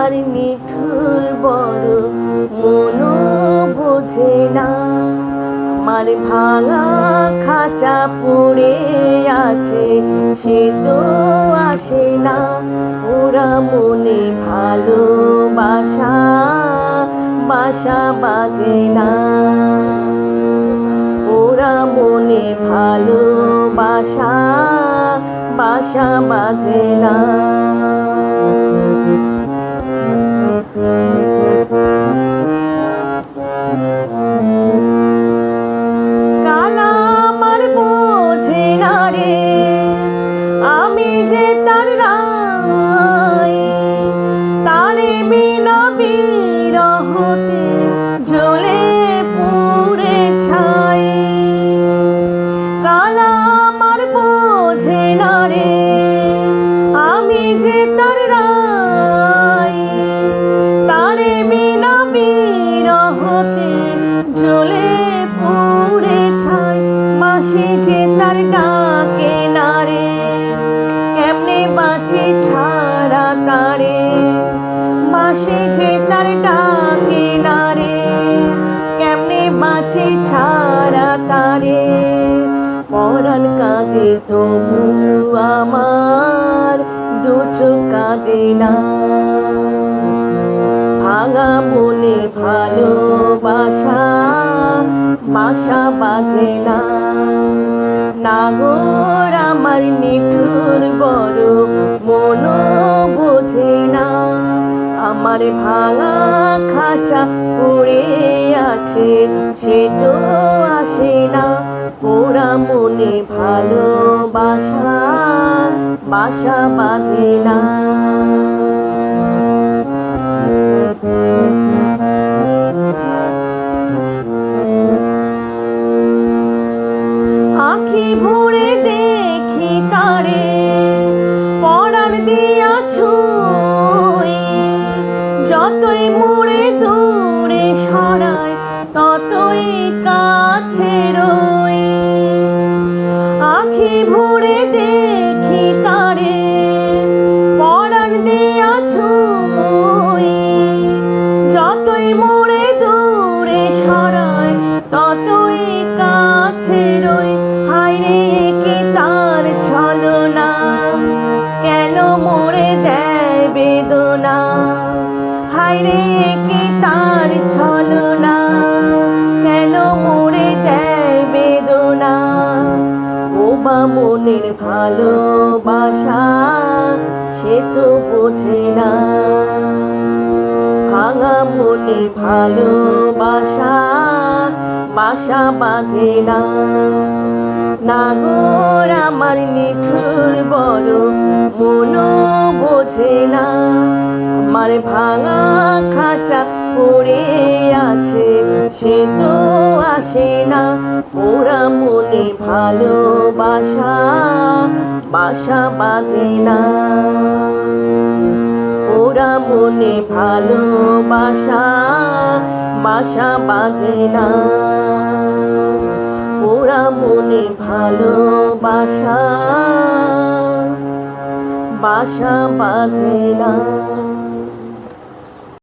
আমার নিঠুর বড় মনও বোঝে না। আমার ভাঙা খাঁচা পড়ে আছে, সে তো আসে না। ওরা মনে ভালোবাসা বাসা বাঁধে না। ওরা মনে ভালোবাসা বাসা বাঁধে না। কালা আমার বোঝে না রে, আমি যে তার রাই, তারে বিনা বিরহতে জ্বলে পুড়ে ছাই। কালা আমার বোঝে না রে, আমি যে তার রাই, তারে বিনা বিরহতে জ্বলে পুড়ে ছাই। মাসি যে তার ডাকে না রে, কেমনে বাঁচি ছাড়া তারে। মাসি যে তার ডাকে না রে, কেমনে বাঁচি ছাড়া তারে। পরাণ কাঁদে তবু আমার দু চোখ কাঁদে না। ভাঙা মনে ভালোবাসা বাসা বাঁধে না। নাগর আমার নিঠুর বড় মনও বোঝে না। আমার ভাঙা খাঁচা পড়ে আছে, সে তো আসে না। ওরা মনে ভালোবাসা বাসা বাঁধে না। আঁখি ভরে দেখি তারে, পরাণ দিয়া ছুঁই। যতই মোরে দূরে সরায়, ততই কাছে রই। আঁখি ভরে দেখি তারে, পরাণ দিয়া ছুঁই। যতই মোরে দূরে সরায়, ততই কাছে রই। হায়রে কি তার ছলনা, কেন মোরে দেয় বেদনা। হায়রে কি তার ছলনা, কেন মোরে দেয় বেদনা। বোবা মনের ভালোবাসা সে তো বোঝে না। ভাঙা মনে ভালোবাসা বাসা বাঁধে না। নাগর আমার নিঠুর বড় মনও বোঝে না। আমার ভাঙা খাঁচা পড়ে আছে, সে তো আসে না। ওরা মনে ভালোবাসা বাসা বাঁধে না। ওরা মনে ভালোবাসা বাসা বাঁধে না। ওরা মনে ভালোবাসা বাসা বাঁধে না।